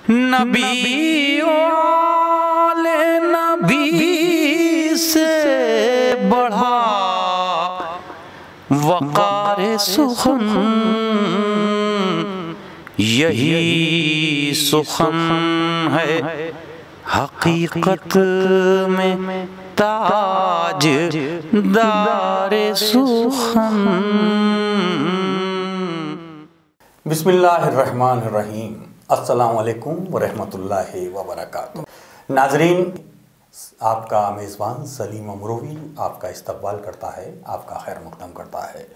नबी वाले नबी से बढ़ा वक़ार सुखन, यही सुखन है हकीकत में ताज दारे सुखन। बिस्मिल्लाहिर्रहमानिर्रहीम। अस्सलामु अलैकुम वरहमतुल्लाहि वबरकातुहू। नाज़रीन, आपका मेज़बान सलीम अमरोही आपका इस्तकबाल करता है, आपका खैर मक़दम करता है।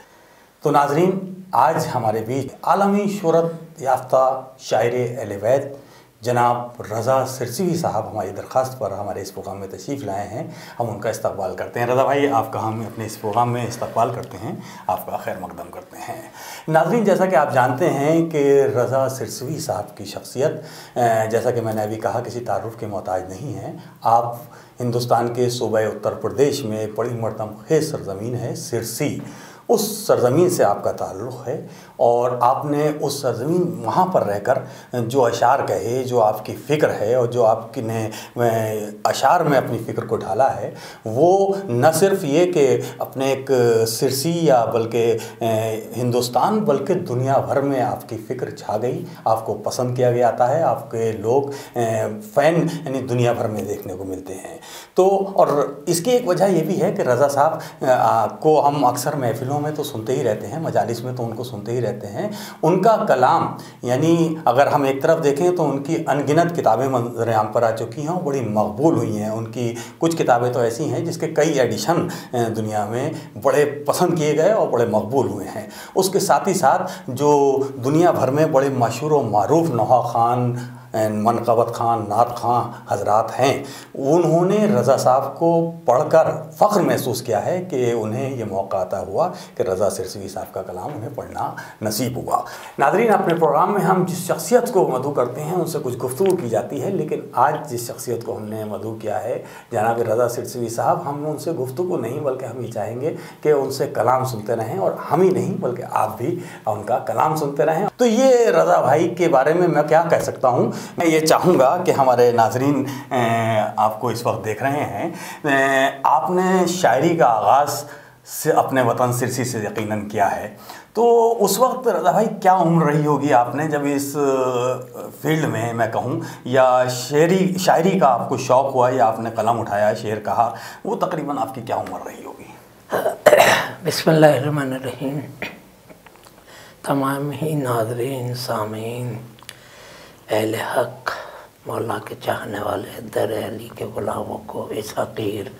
तो नाज़रीन, आज हमारे बीच आलमी शोहरत याफ्ता शायर अहले बैत जनाब रज़ा सिरसिवी साहब हमारी दरख्वास्त पर हमारे इस प्रोग्राम में तशरीफ़ लाए हैं। हम उनका इस्तकबाल करते हैं। रज़ा भाई, आपका हम अपने इस प्रोग्राम में इस्तकबाल करते हैं, आपका खैर मक़दम करते हैं। नाज़रीन, जैसा कि आप जानते हैं कि रज़ा सिरसिवी साहब की शख्सियत, जैसा कि मैंने अभी कहा, किसी तारुफ़ के मोहताज नहीं है। आप हिंदुस्तान के सूबे उत्तर प्रदेश में एक बड़ी मरतबखेज़ सरज़मीन है सिरसी, उस सरज़मीन से आपका ताल्लुक़ है और आपने उस सरज़मीन वहाँ पर रहकर जो अशार कहे, जो आपकी फ़िक्र है और जो आपकी ने अशार में अपनी फ़िक्र को ढाला है, वो न सिर्फ़ ये कि अपने एक सिरसी या बल्कि हिंदुस्तान बल्कि दुनिया भर में आपकी फ़िक्र छा गई, आपको पसंद किया जाता है, आपके लोग फ़ैन यानी दुनिया भर में देखने को मिलते हैं। तो और इसकी एक वजह ये भी है कि रज़ा साहब को हम अक्सर महफ़िलों में तो सुनते ही रहते हैं, मजालिस में तो उनको सुनते ही रहते हैं। उनका कलाम यानी अगर हम एक तरफ देखें तो उनकी अनगिनत किताबें मंज़र आम पर आ चुकी हैं और बड़ी मकबूल हुई हैं। उनकी कुछ किताबें तो ऐसी हैं जिसके कई एडिशन दुनिया में बड़े पसंद किए गए और बड़े मकबूल हुए हैं। उसके साथ ही साथ जो दुनिया भर में बड़े मशहूर व मारूफ़ नौहा ख़ान, मनक़बत ख़ान, नात ख़ान हज़रात हैं, उन्होंने रज़ा साहब को पढ़कर फ़ख्र महसूस किया है कि उन्हें ये मौका अता हुआ कि रज़ा सिरसिवी साहब का कलाम उन्हें पढ़ना नसीब हुआ। नाज़रीन, अपने प्रोग्राम में हम जिस शख्सियत को मदऊ करते हैं उनसे कुछ गुफ्तगू की जाती है, लेकिन आज जिस शख्सियत को हमने मदऊ किया है जनाब रज़ा सिरसिवी साहब, हम उनसे गुफ्तगू नहीं बल्कि हम ये चाहेंगे कि उनसे कलाम सुनते रहें और हम ही नहीं बल्कि आप भी उनका कलाम सुनते रहें। तो ये रज़ा भाई के बारे में मैं क्या कह सकता हूँ, मैं ये चाहूँगा कि हमारे नाज़रीन आपको इस वक्त देख रहे हैं, आपने शायरी का आगाज़ से अपने वतन सिरसी से यकीनन किया है। तो उस वक्त रज़ा भाई क्या उम्र रही होगी आपने जब इस फील्ड में मैं कहूँ, या शायरी का आपको शौक़ हुआ या आपने कलम उठाया, शेर कहा, वो तकरीबन आपकी क्या उम्र रही होगी? बिस्मिल्लाहिर्रहमानिर्रहीम। तमाम ही नाज़रीन, सामीन, अहले हक़, मौला के चाहने वाले दर अली के ग़ुलामों को इस हक़ीर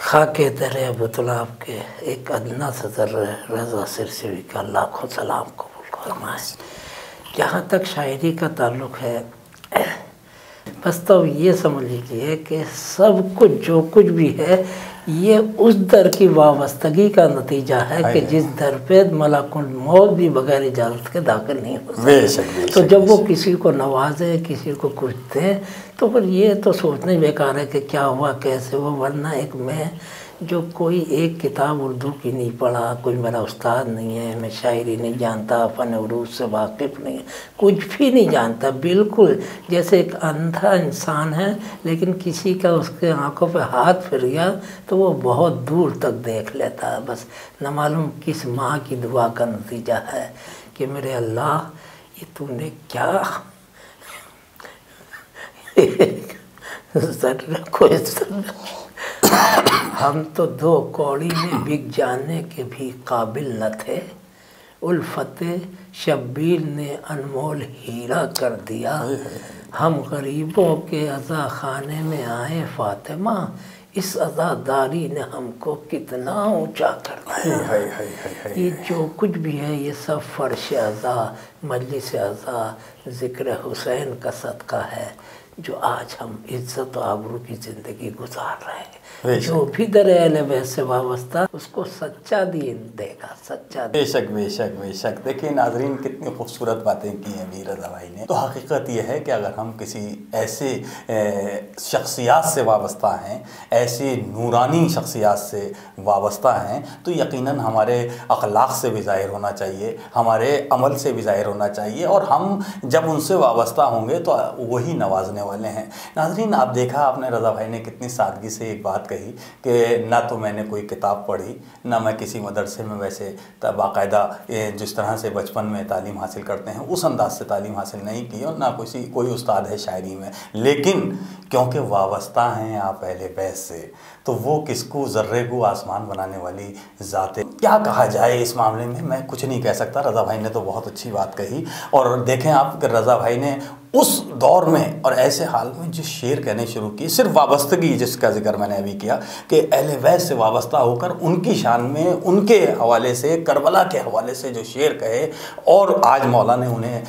खाके दर अबू तलाब के एक अदना सदर रज़ा सिरसिवी का लाखों सलाम कबूल फरमाए। जहाँ तक शायरी का ताल्लुक़ है, बस तो ये समझ लीजिए कि सब कुछ जो कुछ भी है ये उस दर की वाबस्तगी का नतीजा है कि जिस दर पे मलाकुल मौत भी बगैर इजाज़त के दाखिल नहीं हो सकते। तो जब वो किसी को नवाजे, किसी को कुछ दे, तो फिर ये तो सोचने बेकार है कि क्या हुआ, कैसे हुआ। वरना एक मैं जो कोई एक किताब उर्दू की नहीं पढ़ा, कोई मेरा उस्ताद नहीं है, मैं शायरी नहीं जानता, फ़न उरूज से वाकिफ़ नहीं है, कुछ भी नहीं जानता, बिल्कुल जैसे एक अंधा इंसान है लेकिन किसी का उसके आंखों पे हाथ फिर गया तो वो बहुत दूर तक देख लेता है। बस न मालूम किस माँ की दुआ का नतीजा है कि मेरे अल्लाह ये तूने क्या हम तो दो कौड़ी में बिक जाने के भी काबिल न थे, उल्फते शब्बीर ने अनमोल हीरा कर दिया। हम गरीबों के अज़ा खाने में आए फ़ातिमा, इस अज़ादारी ने हमको कितना ऊंचा कर दिया। ये जो कुछ भी है ये सब फ़र्श अज़ा, मजलिस अज़ा, ज़िक्र हुसैन का सदका है जो आज हम इज़्ज़त और आबरू की ज़िंदगी गुजार रहे हैं। जो भी दर अहले बैत से वाबस्ता उसको सच्चा दीन देगा, सच्चा दीन। बेशक बेशक बेशक। देखिए नाजरीन, कितनी खूबसूरत बातें की हैं मीर रज़ा भाई ने। तो हकीकत ये है कि अगर हम किसी ऐसे शख्सियात से वाबस्ता हैं, ऐसे नूरानी शख्सियात से वाबस्ता हैं, तो यकीनन हमारे अखलाक से भी ज़ाहिर होना चाहिए, हमारे अमल से भी ज़ाहिर होना चाहिए, और हम जब उनसे वाबस्ता होंगे तो वही नवाजने वाले हैं। नाजरीन, आप देखा आपने रज़ा भाई ने कितनी सादगी से एक बात कही कि ना तो मैंने कोई किताब पढ़ी, ना मैं किसी मदरसे में वैसे बाकायदा जिस तरह से बचपन में तालीम हासिल करते हैं उस अंदाज से तालीम हासिल नहीं की, और ना कोई उस्ताद है शायरी में, लेकिन क्योंकि वाबस्ता हैं आप अहले बैत से, तो वो किसको ज़र्रे को आसमान बनाने वाली ज़ात। क्या कहा जाए इस मामले में, मैं कुछ नहीं कह सकता। रज़ा भाई ने तो बहुत अच्छी बात कही। और देखें आप कि रज़ा भाई ने उस दौर में और ऐसे हाल में जो शेर कहने शुरू किए, सिर्फ वाबस्तगी जिसका जिक्र मैंने अभी किया कि अहले बैत से वाबस्ता होकर उनकी शान में, उनके हवाले से, करबला के हवाले से जो शेर कहे, और आज मौला ने उन्हें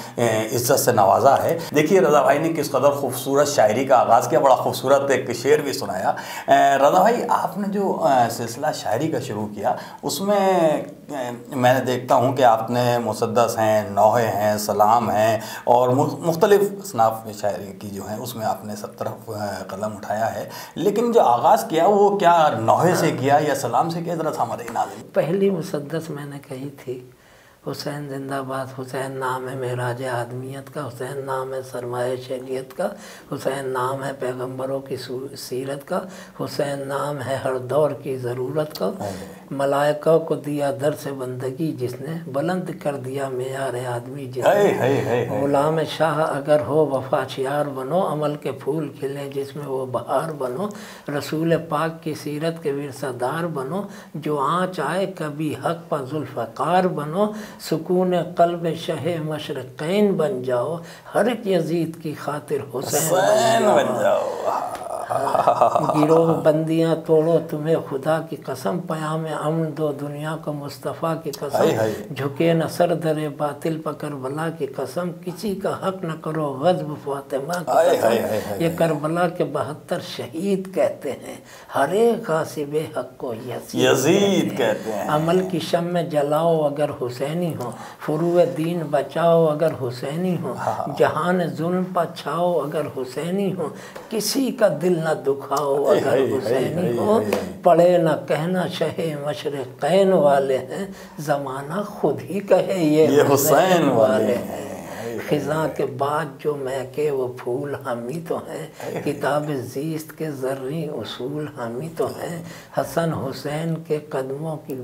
इज़्ज़त से नवाजा है। देखिए रज़ा भाई ने किस कदर खूबसूरत शायरी का आगाज़ किया, बड़ा खूबसूरत एक शेर भी सुनाया। रज़ा भाई, आपने जो सिलसिला शायरी का शुरू किया उसमें मैंने देखता हूँ कि आपने मुसद्दस हैं, नौहे हैं, सलाम हैं, और मुख्तलिफ़ असनाफ शायरी की जो हैं उसमें आपने सब तरफ कदम उठाया है। लेकिन जो आगाज़ किया वो क्या नौहे से किया या सलाम से किया, ज़रा हमारे नाज़रीन। पहली मुसद्दस मैंने कही थी, हुसैन जिंदाबाद, हुसैन नाम है मेराज आदमियत का, हुसैन नाम है सरमाए शरीयत का, हुसैन नाम है पैगंबरों की सीरत का, हुसैन नाम है हर दौर की ज़रूरत का, मलाइका को दिया दर से बंदगी जिसने, बुलंद कर दिया मेयार आदमी जिसने, गुलाम शाह अगर हो वफाशियार बनो, अमल के फूल खिले जिसमें वो बहार बनो, रसूल पाक की सीरत के विरसादार बनो, जो आँच आए कभी हक पर जुल्फ़कार बनो, सुकून कल्ब शहे मशरक़ैन बन जाओ, हर एक यजीद की खातिर हुसैन बन जाओ। गिरोह बंदियाँ तोड़ो तुम्हें खुदा की कसम, पयाम अमन दो दुनिया को मुस्तफ़ा की कसम, झुके न सर दरे बातिल पर करबला की कसम, किसी का हक न करो ग़ज़्ब फ़ातिमा की कसम, ये करबला के 72 शहीद कहते हैं, हर एक ग़ासिब हक़ को यज़ीद कहते हैं। अमल की शम्म जलाओ अगर हुसैनी हो, फ़ुरूए दीन बचाओ अगर हुसैनी हो, जहान जुल्म पर छाओ अगर हुसैनी हो, किसी का दिल न दुखाओ अगर हुसैनी हो, पढ़े न कहना शहे मशरक़ैन वाले हैं, ज़माना खुद ही कहे ये हुसैन वाले हैं। ख़िज़ां के बाद जो महके वो फूल हम ही तो हैं, किताब ज़ीस्त के ज़र्री उसूल हम ही तो हैं, हसन हुसैन के कदमों की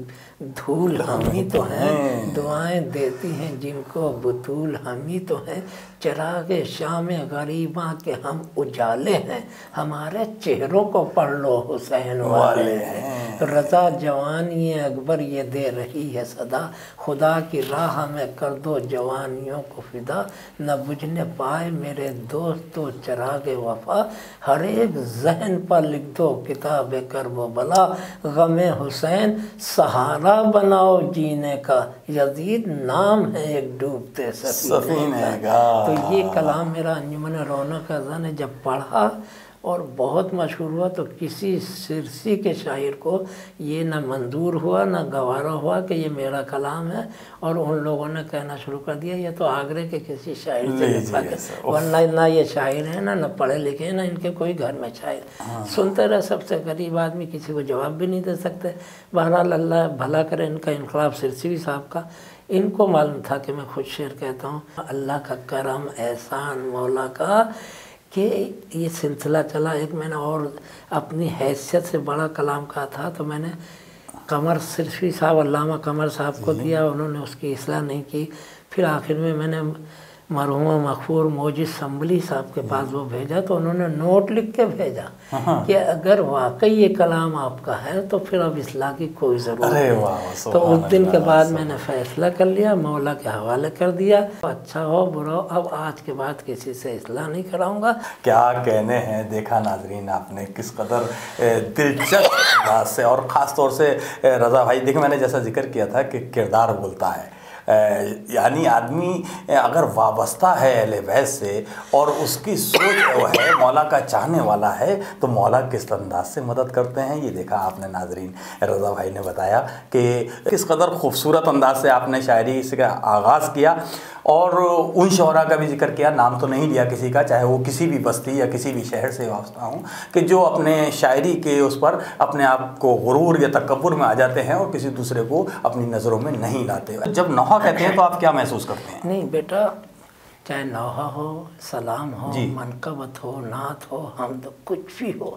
धूल हम ही तो हैं, दुआएं देती हैं जिनको बतूल हम ही तो हैं, चिराग शाम गरीबा के हम उजाले हैं, हमारे चेहरों को पढ़ लो हुसैन वाले हैं, रज़ा जवानी अकबर ये दे रही है सदा, खुदा की राह में कर दो जवानियों को फिदा, न बुझने पाए मेरे दोस्त तो चिराग वफा, हर एक जहन पर लिख दो किताब करब बला, गमे हुसैन सहारा बनाओ जीने का, यजीद नाम है एक डूबते सफीने का। तो ये कलाम मेरा अंजुमन रौनक अज़ा ने जब पढ़ा और बहुत मशहूर हुआ, तो किसी सिरसी के शायर को ये ना मंजूर हुआ ना गवारा हुआ कि ये मेरा कलाम है, और उन लोगों ने कहना शुरू कर दिया ये तो आगरे के किसी शायर से लिखा है, वरना ना ये शायर है ना पढ़े लिखे हैं, ना इनके कोई घर में शायर। सुनते रहे, सबसे गरीब आदमी, किसी को जवाब भी नहीं दे सकते। बहरहाल अल्लाह भला करे इनका, इनकलाब सिरसी साहब का। इनको मालूम था कि मैं खुद शेर कहता हूँ, अल्लाह का करम एहसान मौला का, कि ये सिलसिला चला। एक मैंने और अपनी हैसियत से बड़ा कलाम कहा था, तो मैंने कमर सिरसी साहब, अल्लामा कमर साहब को दिया, उन्होंने उसकी इस्लाह नहीं की। फिर आखिर में मैंने मरहूमा मखफूर मोजिद संभली साहब के पास वो भेजा, तो उन्होंने नोट लिख के भेजा कि अगर वाकई ये कलाम आपका है तो फिर अब इस्लाह की कोई ज़रूरत नहीं। तो उस दिन के बाद मैंने फ़ैसला कर लिया, मौला के हवाले कर दिया, अच्छा हो बुरा हो, अब आज के बाद किसी से इस्लाह नहीं कराऊंगा। क्या कहने हैं। देखा नाजरीन आपने किस कदर दिलचस्प अंदाज से, और ख़ास तौर से रज़ा भाई, देखिए मैंने जैसा जिक्र किया था कि किरदार बोलता है, یعنی آدمی اگر وابستہ ہے اہل بیت سے اور اس کی سوچ وہ ہے مولا کا چاہنے والا ہے تو مولا کس انداز سے مدد کرتے ہیں یہ دیکھا آپ نے ناظرین۔ رضا بھائی نے بتایا کہ کس قدر خوبصورت انداز سے آپ نے شاعری سے آغاز کیا اور ان شعراء کا بھی ذکر کیا، نام تو نہیں لیا کسی کا، چاہے وہ کسی بھی بستی یا کسی بھی شہر سے وابستہ ہوں، کہ جو اپنے شاعری کے اس پر اپنے آپ کو غرور یا تکبر میں آ جاتے ہیں اور کسی دوسرے کو اپنی نظروں میں نہیں لاتے۔ جب نوحہ کہتے ہیں تو آپ کیا محسوس کرتے ہیں؟ نہیں بیٹا، چاہے نوحہ ہو، سلام ہو، منقبت ہو، نعت ہو، حمد، کچھ بھی ہو،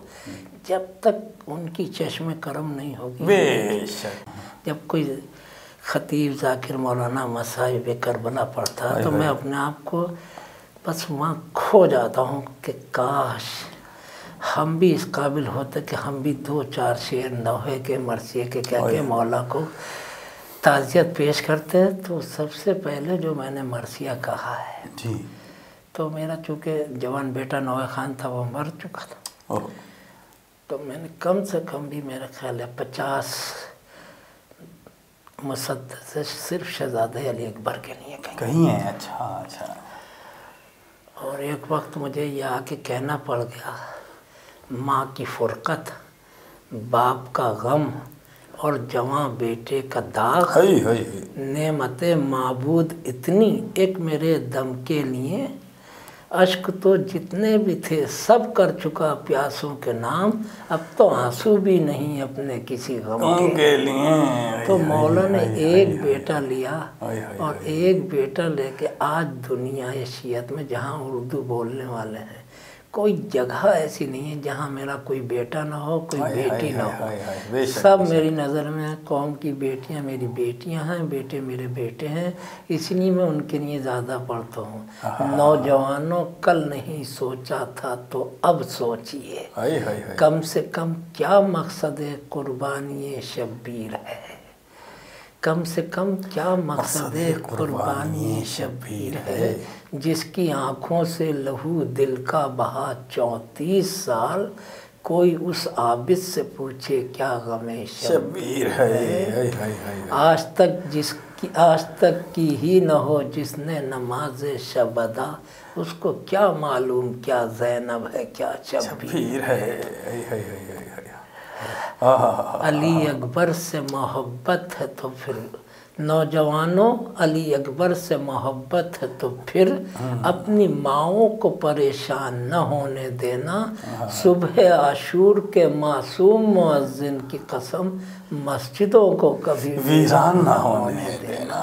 جب تک ان کی چشم کرم نہیں ہوگی، بے شک، جب کوئی خطیب ذاکر مولانا مصائب کربلا پڑھتا تو میں اپنے آپ کو بس وہاں کھو جاتا ہوں کہ کاش ہم بھی اس قابل ہوتے کہ ہم بھی 2-4 شعر نوحے کے مرثیے کے کہہ کے مولا کو تعزیت پیش کرتے۔ تو سب سے پہلے جو میں نے مرثیہ کہا ہے جی، تو میرا چونکہ جوان بیٹا نوحہ خان تھا وہ مر چکا تھا، تو میں نے کم سے کم بھی میرا خیال ہے 50 مسدس صرف شہزادہ علی اکبر کے لیے کہیں ہیں۔ اچھا اچھا۔ اور ایک وقت مجھے یہ آ کے کہنا پڑ گیا، ماں کی فرقت، باپ کا غم اور جواں بیٹے کا داغ، نعمت معبود اتنی ایک میرے دم کے لیے، اشک تو جتنے بھی تھے سب کر چکا پیاسوں کے نام، اب تو آنسو بھی نہیں اپنے کسی غم کے لیے۔ تو مولا نے ایک بیٹا لیا اور ایک بیٹا لے کے آج دنیا شیعت میں جہاں اردو بولنے والے ہیں کوئی جگہ ایسی نہیں ہے جہاں میرا کوئی بیٹا نہ ہو، کوئی بیٹی نہ ہو، سب میری نظر میں قوم کی بیٹیاں میری بیٹیاں ہیں، بیٹے میرے بیٹے ہیں، اس لیے میں ان کے لیے زیادہ پڑھتا ہوں۔ نوجوانوں کل نہیں سوچا تھا تو اب سوچئے، کم سے کم کیا مقصد قربانی شبیر ہے، کم سے کم کیا مقصد قربانی شبیر ہے، جس کی آنکھوں سے لہو دل کا بہا 34 سال، کوئی اس عابد سے پوچھے کیا غم شبیر ہے، آج تک کی ہی نہ ہو جس نے نماز شب ادا، اس کو کیا معلوم کیا زینب ہے کیا شبیر ہے۔ علی اکبر سے محبت ہے تو پھر نوجوانوں، علی اکبر سے محبت ہے تو پھر اپنی ماؤں کو پریشان نہ ہونے دینا، صبح عاشور کے معصوم مؤذن کی قسم مسجدوں کو کبھی ویران نہ ہونے دینا۔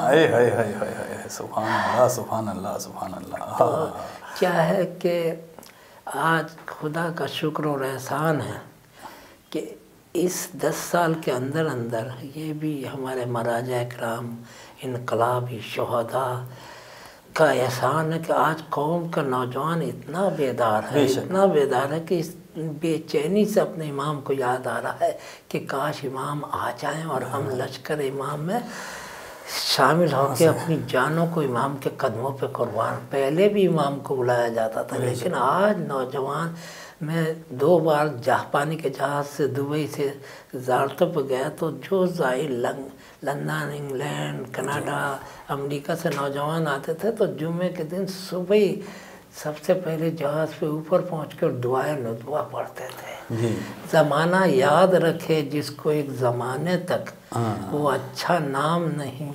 سبحان اللہ سبحان اللہ سبحان اللہ۔ تو کیا ہے کہ آج خدا کا شکر اور احسان ہے کہ اس 10 سال کے اندر یہ بھی ہمارے مراجع کرام انقلابی شہداء کا احسان ہے کہ آج قوم کا نوجوان اتنا بیدار ہے کہ اس بے چینی سے اپنے امام کو یاد آ رہا ہے کہ کاش امام آ جائیں اور ہم لشکر امام میں شامل ہو کے اپنی جانوں کو امام کے قدموں پہ قربان۔ پہلے بھی امام کو بلایا جاتا تھا لیکن آج نوجوان، میں 2 بار پانی کے جہاز سے دبئی سے زیارتوں پہ گیا تو جو زائر لندن، انگلینڈ، کینیڈا، امریکہ سے نوجوان آتے تھے تو جمعے کے دن صبح ہی سب سے پہلے جہاز پہ اوپر پہنچ کر دعائے ندوہ پڑھتے تھے۔ زمانہ یاد رکھے جس کو ایک زمانے تک وہ اچھا نام نہیں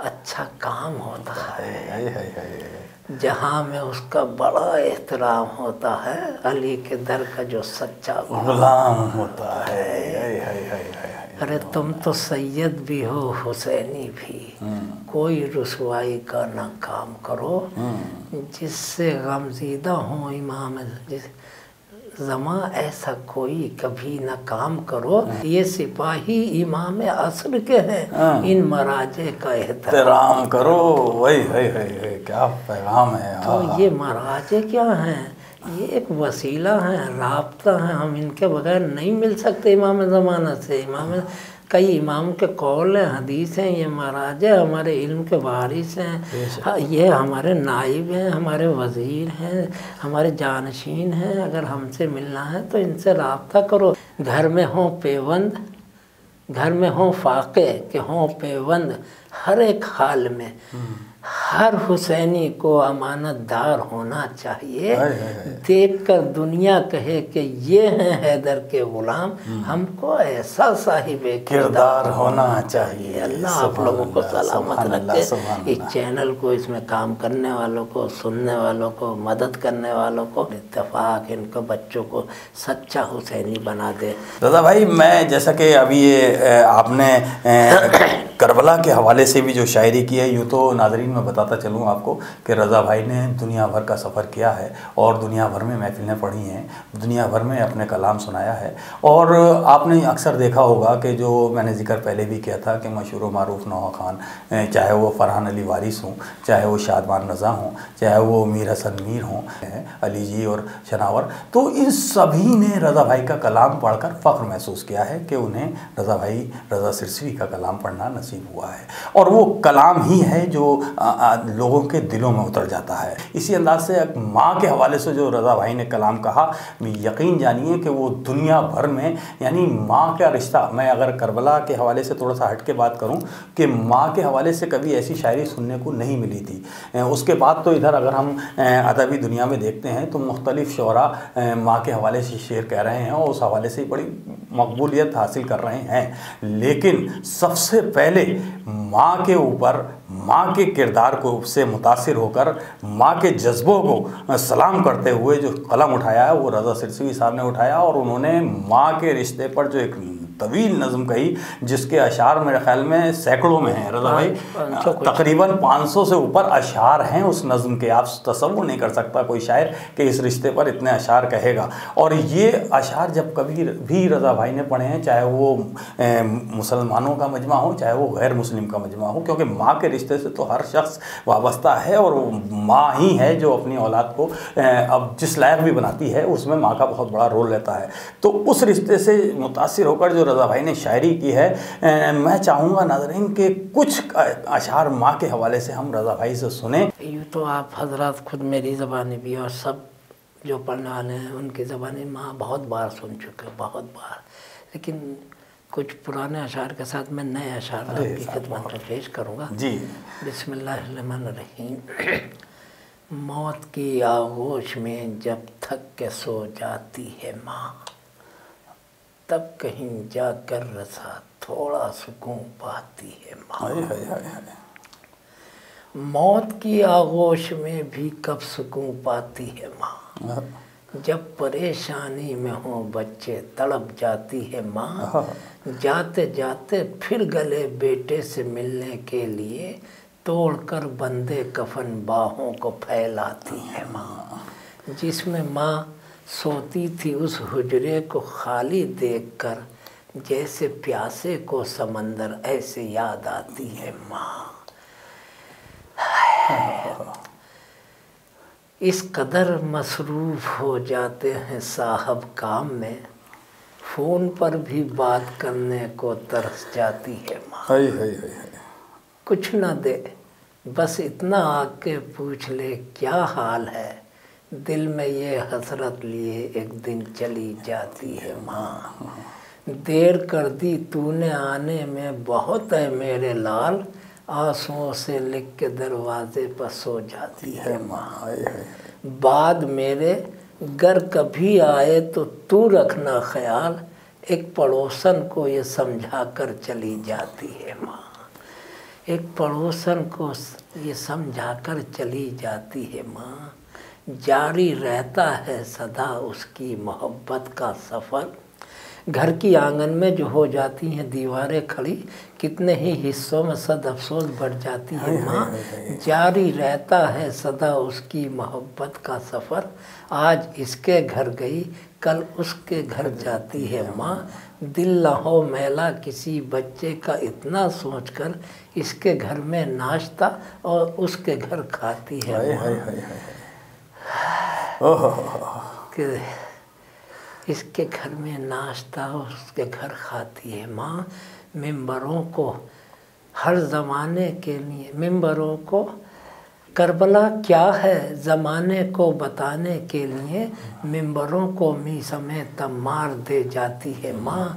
اچھا کام ہوتا ہے، جہاں میں اس کا بڑا احترام ہوتا ہے، علی کے در کا جو سچا غلام ہوتا ہے۔ ارے تم تو سید بھی ہو حسینی بھی، کوئی رسوائی کا نہ کام کرو، جس سے غمزدہ ہوں امام زماں ایسا کوئی کبھی نہ کام کرو، یہ سپاہی امام عصر کے ہیں، ان مراجع کا احترام کرو۔ کیا پیغام ہے۔ تو یہ مراجع کیا ہیں؟ یہ ایک وسیلہ ہیں، رابطہ ہیں، ہم ان کے بغیر نہیں مل سکتے امام زمانہ سے۔ کئی امام کے قول ہیں، حدیث ہیں، یہ مراجع ہمارے علم کے وارث ہیں، یہ ہمارے نائب ہیں، ہمارے وزیر ہیں، ہمارے جانشین ہیں۔ اگر ہم سے ملنا ہے تو ان سے رابطہ کرو، گھر میں ہوں پیوند گھر میں ہوں فاقے کہ ہوں پیوند، ہر ایک حال میں ہر حسینی کو امانت دار ہونا چاہیے، دیکھ کر دنیا کہے کہ یہ ہیں حیدر کے غلام، ہم کو ایسا صاحب کردار ہونا چاہیے۔ اللہ آپ لوگوں کو سلامت رکھے، اس چینل کو، اس میں کام کرنے والوں کو، سننے والوں کو، مدد کرنے والوں کو، اتفاق ان کو بچوں کو سچا حسینی بنا دے۔ رضا بھائی، میں جیسا کہ ابھی یہ آپ نے کربلا کے حوالے سے بھی جو شاعری کی ہے، یوں تو ناظرین میں بتاتا چلوں آپ کو کہ رضا بھائی نے دنیا بھر کا سفر کیا ہے اور دنیا بھر میں محفلیں پڑھی ہیں، دنیا بھر میں اپنے کلام سنایا ہے، اور آپ نے اکثر دیکھا ہوگا کہ جو میں نے ذکر پہلے بھی کیا تھا کہ مشہور و معروف نوحہ خان، چاہے وہ فرحان علی وارث ہوں، چاہے وہ شادمان رضا ہوں، چاہے وہ میر حسن میر ہوں، علی جی اور شناور، تو ان سبھی نے رضا بھائی کا کلام پڑھ کر فخر محسوس کیا ہے کہ انہیں رضا بھائی رضا سرسوی کا کلام پڑھنا نصیب ہوا ہے، اور وہ کلام ہی ہے جو لوگوں کے دلوں میں اتر جاتا ہے۔ اسی انداز سے ماں کے حوالے سے جو رضا بھائی نے کلام کہا، یقین جانیے کہ وہ دنیا بھر میں، یعنی ماں کا رشتہ، میں اگر کربلا کے حوالے سے تھوڑا سا ہٹ کے بات کروں کہ ماں کے حوالے سے کبھی ایسی شاعری سننے کو نہیں ملی تھی۔ اس کے بعد تو ادھر اگر ہم ادبی دنیا میں دیکھتے ہیں تو مختلف شعراء ماں کے حوالے سے شعر کہہ رہے ہیں اور اس حوالے سے بڑی مقبولیت حاصل کر رہے ہیں، لیکن سب سے پہلے ماں کے اوپر، ماں کے کردار کو سے متاثر ہو کر ماں کے جذبوں کو سلام کرتے ہوئے جو قلم اٹھایا ہے وہ رضا سرسوی صاحب نے اٹھایا، اور انہوں نے ماں کے رشتے پر جو ایک طویل نظم کہی، جس کے اشعار میرے خیال میں سینکڑوں میں ہیں رضا بھائی، تقریباً 500 سے اوپر اشعار ہیں اس نظم کے۔ آپ تصور نہیں کر سکتا کوئی شاعر کہ اس رشتے پر اتنے اشعار کہے گا، اور یہ اشعار جب کبھی بھی رضا بھائی نے پڑھے ہیں، چاہے وہ مسلمانوں کا مجمع ہو چاہے وہ غیر مسلم کا مجمع ہو، کیونکہ ماں کے رشتے سے تو ہر شخص وابستہ ہے، اور ماں ہی ہے جو اپنی اولاد کو اب جس لائق بھی بناتی ہے، اس میں ماں کا بہت بڑا رول رہتا ہے۔ تو اس رشتے سے متاثر ہو کر جو رضا بھائی نے شاعری کی ہے، میں چاہوں گا ناظرین کہ کچھ اشعار ماں کے حوالے سے ہم رضا بھائی سے سنیں۔ یوں تو آپ حضرات خود میری زبانی بھی اور سب جو پڑھنے والے ہیں ان کی زبانی ماں بہت بار سن چکے، بہت بار، لیکن کچھ پرانے اشعار کے ساتھ میں نئے اشعار آپ کی خدمت میں پیش کروں گا۔ جی، بسم اللہ الرحمن الرحیم۔ موت کی آغوش میں جب تھک کے سو جاتی ہے ماں، تب کہیں جا کر رسا تھوڑا سکون پاتی ہے ماں۔ موت کی آغوش میں بھی کب سکون پاتی ہے ماں، جب پریشانی میں ہوں بچے تڑپ جاتی ہے ماں، جاتے جاتے پھر گلے بیٹے سے ملنے کے لیے توڑ کر بندے کفن باہوں کو پھیلاتی ہے ماں۔ جس میں ماں سوتی تھی اس حجرے کو خالی دیکھ کر، جیسے پیاسے کو سمندر ایسے یاد آتی ہے ماں۔ اس قدر مصروف ہو جاتے ہیں صاحب کام میں، فون پر بھی بات کرنے کو ترس جاتی ہے ماں۔ کچھ نہ دے بس اتنا آ کے پوچھ لے کیا حال ہے، دل میں یہ حسرت لیے ایک دن چلی جاتی ہے ماں۔ دیر کر دی تو نے آنے میں بہت ہے میرے لال، آنسوؤں سے لکھ کے دروازے پر سو جاتی ہے ماں۔ بعد میرے گر کبھی آئے تو تو رکھنا خیال، ایک پڑوسن کو یہ سمجھا کر چلی جاتی ہے ماں۔ ایک پڑوسن کو یہ سمجھا کر چلی جاتی ہے ماں، جاری رہتا ہے سدا اس کی محبت کا سفر۔ گھر کی آنگن میں جو ہو جاتی ہیں دیواریں کھڑی، کتنے ہی حصوں میں صد افسوس بڑھ جاتی ہے ماں، جاری رہتا ہے سدا اس کی محبت کا سفر۔ آج اس کے گھر گئی کل اس کے گھر جاتی ہے ماں، دل نہ ہو میلا کسی بچے کا اتنا سوچ کر، اس کے گھر میں ناشتہ اور اس کے گھر کھاتی ہے ماں۔ کہ اس کے گھر میں ناشتہ اور اس کے گھر کھاتی ہے ماں۔ ممبروں کو ہر زمانے کے لیے، ممبروں کو کربلا کیا ہے زمانے کو بتانے کے لیے، ممبروں کو میسمیں تمار دے جاتی ہے ماں۔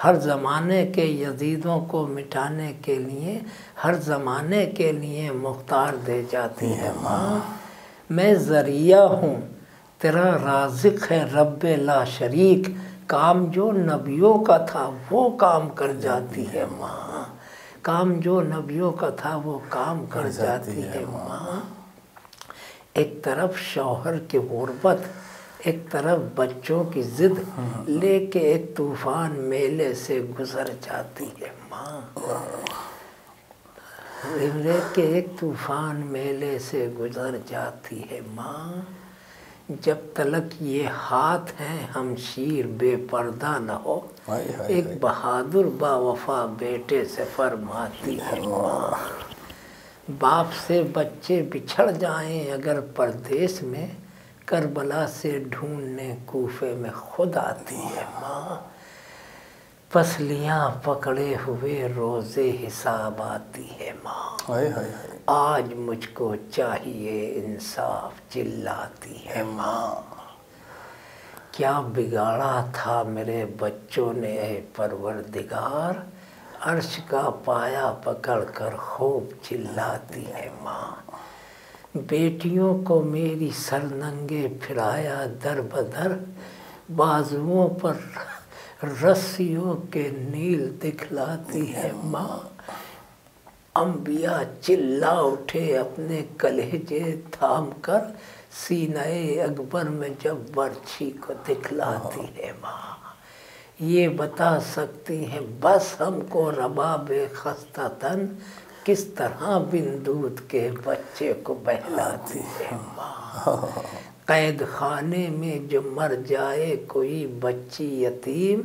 ہر زمانے کے یزیدوں کو مٹانے کے لیے ہر زمانے کے لیے مختار دے جاتی ہے ماں۔ میں ذریعہ ہوں تیرا رازق ہے رب لا شریک، کام جو نبیوں کا تھا وہ کام کر جاتی ہے ماں، کام جو نبیوں کا تھا وہ کام کر جاتی ہے ماں۔ ایک طرف شوہر کی غربت، ایک طرف بچوں کی ضد لے کے ایک طوفان میلے سے گزر جاتی ہے ماں، لے کے ایک طوفان میلے سے گزر جاتی ہے ماں۔ جب تلک یہ ہاتھ ہیں ہمشیر بے پردہ نہ ہو، ایک بہادر با وفا بیٹے سے فرماتی ہے ماں۔ باپ سے بچے بچھڑ جائیں اگر پردیس میں، کربلا سے ڈھونڈنے کوفے میں خود آتی ہے ماں۔ پسلیاں پکڑے ہوئے روزے حساب آتی ہے ماں، آج مجھ کو چاہیے انصاف چلاتی ہے ماں۔ کیا بگاڑا تھا میرے بچوں نے اے پروردگار، عرش کا پایا پکڑ کر خوب چلاتی ہے ماں۔ بیٹیوں کو میری سرننگے پھرایا در بدر، بازوؤں پر رسیوں کے نیل دکھلاتی ہے ماں۔ انبیاء چلا اٹھے اپنے کلیجے تھام کر، سینہ اکبر میں جب برچھی کو دکھلاتی ہے ماں۔ یہ بتا سکتی ہیں بس ہم کو رباب خستہ تن، کس طرح بن دودھ کے بچے کو بہلاتی ہے ماں۔ قید خانے میں جو مر جائے کوئی بچی یتیم،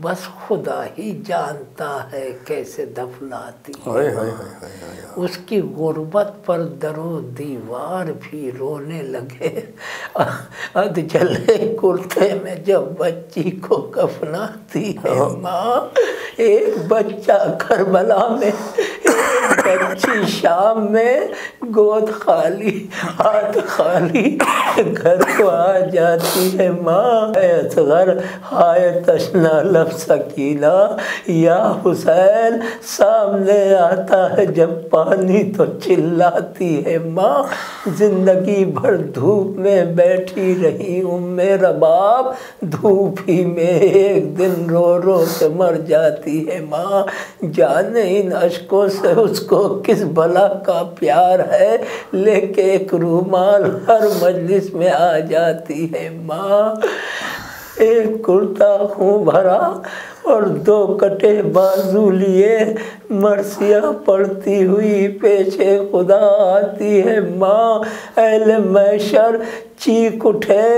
بس خدا ہی جانتا ہے کیسے دفناتی ہے ماں۔ اس کی غربت پر در و دیوار بھی رونے لگے، اد جلے کرتے میں جب بچی کو کفناتی ہے ماں۔ ایک بچہ کربلا میں، ایک بچی شام میں، گود خالی ہاتھ خالی گھر کو آ جاتی ہے ماں۔ اے اصغر ہائے تشنا لب سکینہ، یا حسین سامنے آتا ہے جب پانی تو چلاتی ہے ماں۔ زندگی بھر دھوپ میں بیٹھی رہی ام رباب، دھوپ ہی میں ایک دن رو رو کے مر جاتی ہے ماں۔ جانے ان اشکوں سے اس کو کس بلا کا پیار ہے، لے کے ایک رومال ہر مجلس میں آ جاتی ہے ماں۔ ایک کرتا خون بھرا اور دو کٹے بازو لیے، مرثیہ پڑتی ہوئی پیش خدا آتی ہے ماں۔ اہل محشر چیخ اٹھے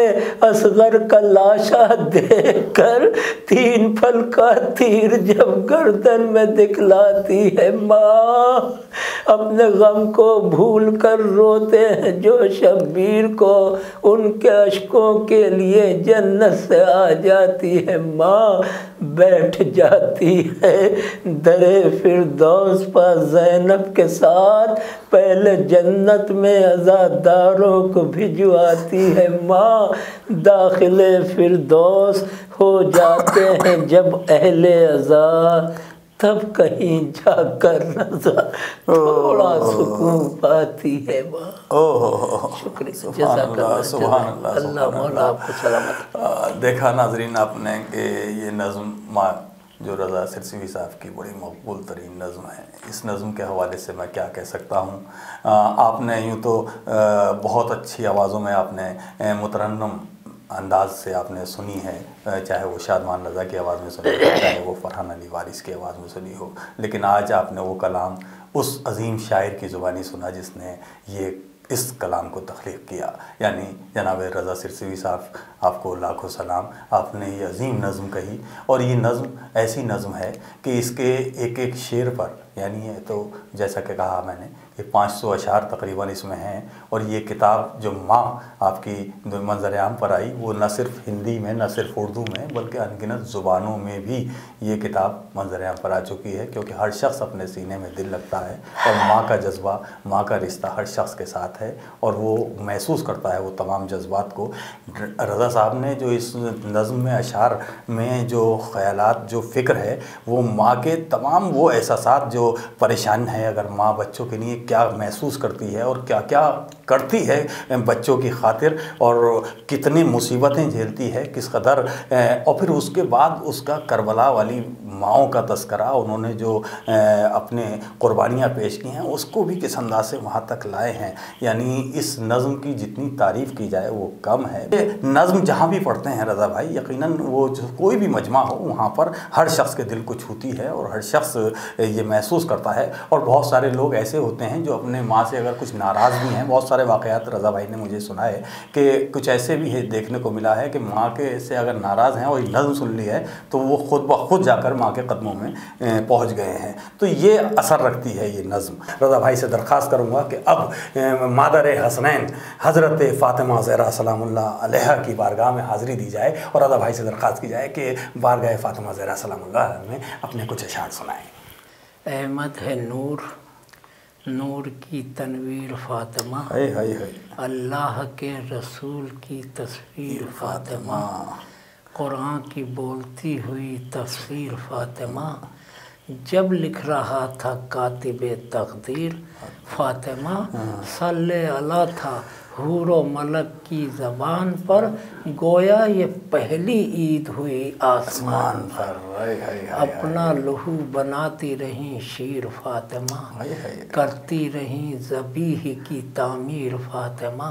اصغر کا لاشا دیکھ کر، 3 پھل کا تیر جب گردن میں دکھلاتی ہے ماں۔ اپنے غم کو بھول کر روتے ہیں جو شبیر کو، ان کے اشکوں کے لیے جنت سے آ جاتی ہے ماں۔ بیٹھ جاتی ہے در فردوس پر زینب کے ساتھ، پہلے جنت میں عزاداروں کو بھجواتی ہے ماں۔ داخل فردوس ہو جاتے ہیں جب اہل عزا، تب کہیں جا کر رضا تھوڑا سکون پاتی ہے ماں۔ شکریہ، جزاک اللہ، سبحان اللہ، اللہ مولا آپ کو سلامت۔ دیکھا ناظرین آپ نے کہ یہ نظم جو رضا سرسوی صاحب کی بڑی مقبول ترین نظم ہے، اس نظم کے حوالے سے میں کیا کہہ سکتا ہوں۔ آپ نے یوں تو بہت اچھی آوازوں میں آپ نے مترنم انداز سے آپ نے سنی ہے، چاہے وہ شادمان رضا کی آواز میں سنی ہو، چاہے وہ فرحان علی وارث کی آواز میں سنی ہو، لیکن آج آپ نے وہ کلام اس عظیم شاعر کی زبانی سنا جس نے یہ اس کلام کو تخلیق کیا، یعنی جناب رضا سرسوی صاحب، آپ کو لاکھوں سلام۔ آپ نے یہ عظیم نظم کہی، اور یہ نظم ایسی نظم ہے کہ اس کے ایک ایک شعر پر، यानी तो जैसा कि कहा मैंने कि 500 अशार तकरीबन इसमें हैं। और ये किताब जो माँ आपकी मंज़र आम पर आई, वो न सिर्फ हिंदी में, न सिर्फ उर्दू में, बल्कि अनगिनत ज़ुबानों में भी ये किताब मंज़र आम पर आ चुकी है। क्योंकि हर शख्स अपने सीने में दिल लगता है और माँ का जज्बा, माँ का रिश्ता हर शख्स के साथ है और वो महसूस करता है वो तमाम जज्बात को। रज़ा साहब ने जो इस नज़्म में, अशार में जो ख़यालात, जो फ़िक्र है, वो माँ के तमाम वो एहसासात जो परेशान है, अगर माँ बच्चों के लिए क्या महसूस करती है और क्या क्या करती है बच्चों की खातिर और कितनी मुसीबतें झेलती है, किस कदर, और फिर उसके बाद उसका करबला वाली माँओं का तस्करा, उन्होंने जो अपने कुर्बानियाँ पेश की हैं उसको भी किस अंदाज से वहाँ तक लाए हैं। यानी इस नज़्म की जितनी तारीफ़ की जाए वो कम है। ये नज़्म जहाँ भी पढ़ते हैं रज़ा भाई, यकीनन वो जो कोई भी मजमा हो वहाँ पर हर शख्स के दिल को छूती है और हर शख्स ये महसूस करता है। और बहुत सारे लोग ऐसे होते हैं जो अपने माँ से अगर कुछ नाराज़ भी हैं, बहुत सारे वाक़यात रज़ा भाई ने मुझे सुनाए कि कुछ ऐसे भी है, देखने को मिला है कि माँ के से अगर नाराज़ हैं और नज़्म सुन ली है तो वो खुद ब खुद जाकर माँ के कदमों में पहुँच गए हैं। तो ये असर रखती है ये नज़्म। रज़ा भाई से दरख्वास्त करूँगा कि अब मादर हसनैन हज़रत फ़ातिमा ज़हरा सलामुल्लाह अलैहा की बारगाह में हाज़िरी दी जाए और रज़ा भाई से दरख्वास्त की जाए कि बारगाह फ़ातिमा ज़हरा सलामुल्लाह में अपने कुछ अशार सुनाएँ। अहमद है नूर, नूर की तनवीर फ़ातिमा, अल्लाह के रसूल की तस्वीर फ़ातिमा, कुरान की बोलती हुई तस्वीर फ़ातिमा, जब लिख रहा था कातिबे तकदीर फ़ातिमा, सल्ले अला था हूर व मलक की ज़बान पर, गोया ये पहली ईद हुई आसमान पर। अपना लहू बनाती रहीं शीर फ़ातिमा, करती रहीं ज़बीह की तामीर फ़ातिमा,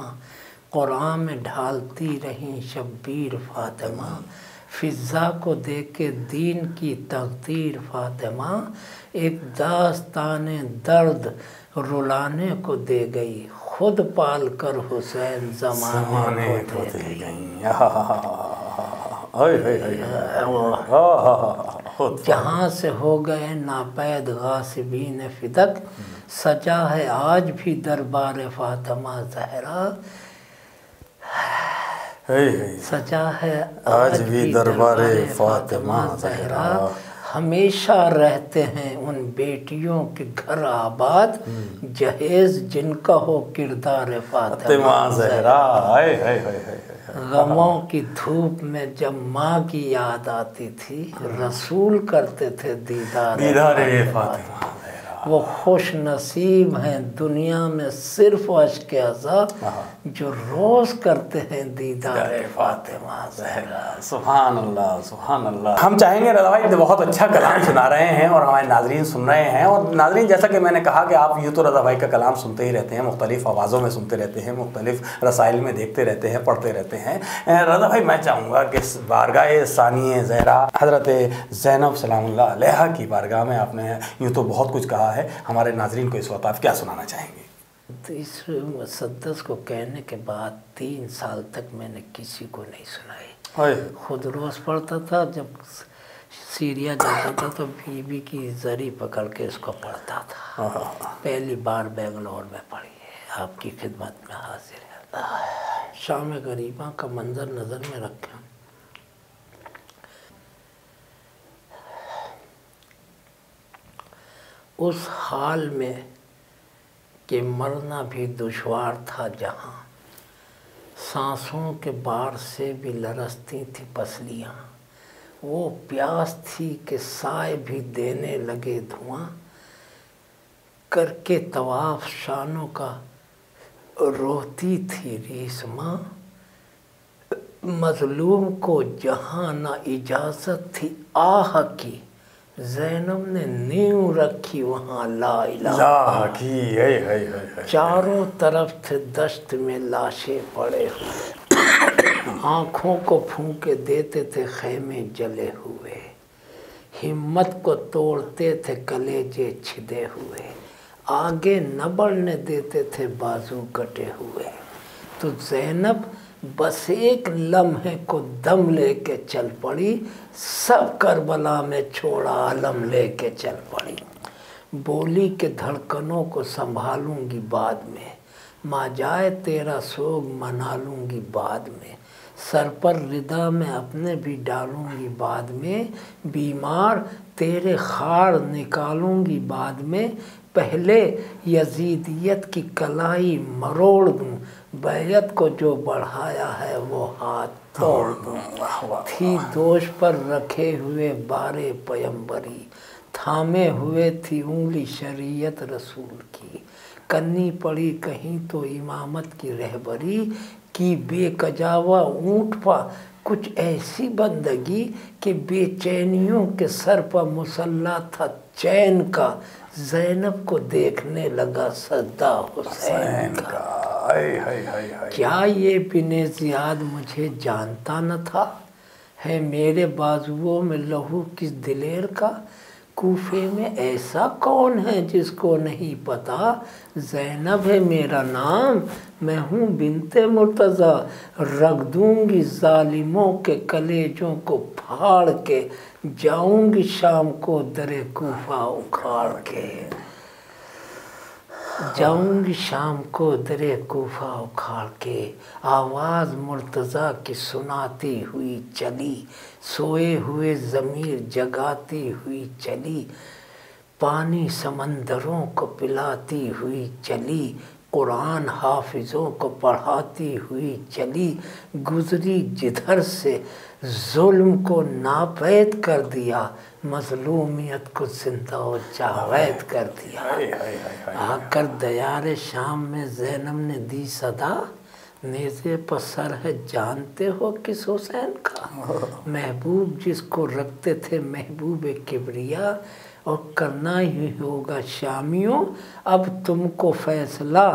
कुरान में ढालती रहीं शब्बीर फ़ातिमा, फ़िज़ा को दे के दीन की तक़दीर फ़ातिमा, एक दास्ताने दर्द रुलाने को दे गई, खुद पाल कर हुसैन ज़माने को दे गई। जहाँ से हो गए नापैद गासिबीन फ़िदक, सजा है आज भी दरबार फ़ातिमा ज़हरा, सजा है आज भी दरबार फ़ातिमा ज़हरा, हमेशा रहते हैं उन बेटियों के घर आबाद, जहेज़ जिनका हो किरदार फ़ातिमा ज़हरा। गमों की धूप में जब माँ की याद आती थी, रसूल करते थे दीदार फ़ातिमा। वो खुश नसीब हैं दुनिया में सिर्फ अश्क अज़ा, जो रोज़ करते हैं दीदार फ़ातिमा ज़हरा। सुभान अल्लाह, सुभान अल्लाह। हम चाहेंगे रज़ा भाई, बहुत अच्छा कलाम सुना रहे हैं और हमारे नाज़रीन सुन रहे हैं। और नाज़रीन, जैसा कि मैंने कहा कि आप यूँ तो रज़ा भाई का कलाम सुनते ही रहते हैं, मुख्तलिफ़ आवाज़ों में सुनते रहते हैं, मुख्तलिफ़ रसाइल में देखते रहते हैं, पढ़ते रहते हैं। रज़ा भाई, मैं चाहूँगा कि बारगाह सानिए ज़हरा हज़रत ज़ैनब सलामुल्लाह अलैहा की बारगाह में आपने यूँ तो बहुत कुछ कहा है, हमारे नाज़रीन को इस वक्त आप क्या सुनाना चाहेंगे? तो इस मुक़द्दस को कहने के बाद 3 साल तक मैंने किसी को नहीं सुनाई। खुद रोज़ पढ़ता था, जब सीरिया जाता था तो बीवी की जरी पकड़ के इसको पढ़ता था। पहली बार बेंगलोर में पढ़ी है, आपकी खिदमत में हाजिर है। शाम गरीबा का मंजर नज़र में रखें। उस हाल में कि मरना भी दुश्वार था, जहाँ सांसों के बार से भी लरसती थी पसलियाँ, वो प्यास थी कि साए भी देने लगे धुआं, करके तवाफ शानों का रोती थी रेशमा, मजलूम को जहाँ ना इजाज़त थी आह की, ज़ैनब ने नींव रखी वहाँ ला इलाहा की। चारों तरफ थे दश्त में लाशें पड़े हुए, आँखों को फूंके देते थे खैमे जले हुए, हिम्मत को तोड़ते थे कलेजे छिदे हुए, आगे न बढ़ने देते थे बाजू कटे हुए। तो ज़ैनब बस एक लम्हे को दम लेके चल पड़ी, सब करबला में छोड़ा आलम लेके चल पड़ी। बोली के धड़कनों को संभालूंगी बाद में, माँ जाए तेरा सोग मना लूँगी बाद में, सर पर रिदा में अपने भी डालूंगी बाद में, बीमार तेरे खार निकालूंगी बाद में, पहले यजीदियत की कलाई मरोड़ दूं, बैयत को जो बढ़ाया है वो हाथ तोड़ दूं। थी दोष पर रखे हुए बारे पयंबरी, थामे हुए थी उंगली शरीयत रसूल की, करनी पड़ी कहीं तो इमामत की रहबरी की, बेकजावा ऊँट पा कुछ ऐसी बंदगी कि बेचैनियों के सर पर मुसल्ला था चैन का, ज़ैनब को देखने लगा सजदा हुसैन का। क्या ये बिने ज़ियाद मुझे जानता न था, है मेरे बाजुओं में लहू किस दिलेर का, कूफे में ऐसा कौन है जिसको नहीं पता, ज़ैनब है मेरा नाम मैं हूँ बिनते मुर्तज़ा, रख दूँगी ज़ालिमों के कलेजों को फाड़ के, जाऊँगी शाम को दरे कूफा उखाड़ के, जाऊँगी शाम को दरे कूफा उखाड़ के, आवाज़ मुर्तज़ा की सुनाती हुई चली, सोए हुए ज़मीर जगाती हुई चली, पानी समंदरों को पिलाती हुई चली, कुरान हाफिज़ों को पढ़ाती हुई चली, गुज़री जिधर से जुल्म को नापैद कर दिया, मज़लूमियत को ज़िंदा व जावेद कर दिया। आकर दयारे शाम में ज़ैनब ने दी सदा, नेज़े पर सर है जानते हो किस हुसैन का, महबूब जिसको रखते थे महबूब किबरिया, और करना ही होगा शामियों अब तुमको फैसला,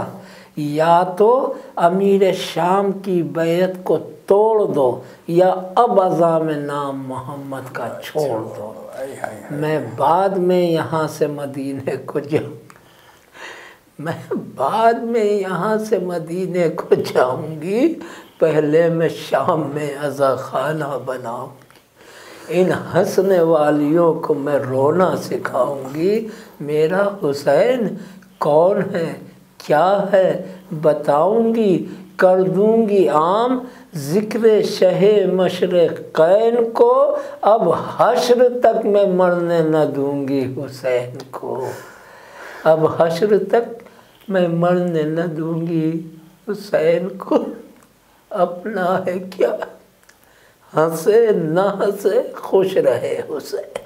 या तो अमीर शाम की बैत को तोड़ दो, या अब अज़ा में नाम मोहम्मद का छोड़ दो। मैं बाद में यहाँ से मदीने को जाऊँ, मैं बाद में यहाँ से मदीने को जाऊँगी, पहले मैं शाम में अज़ा खाना बनाऊँ, इन हंसने वालियों को मैं रोना सिखाऊंगी, मेरा हुसैन कौन है क्या है बताऊंगी, कर दूंगी आम ज़िक्र शहे मशरिक़ैन को, अब हश्र तक मैं मरने न दूंगी हुसैन को, अब हश्र तक मैं मरने न दूंगी हुसैन को, अपना है क्या हंसे न हंसे खुश रहे हुसैन,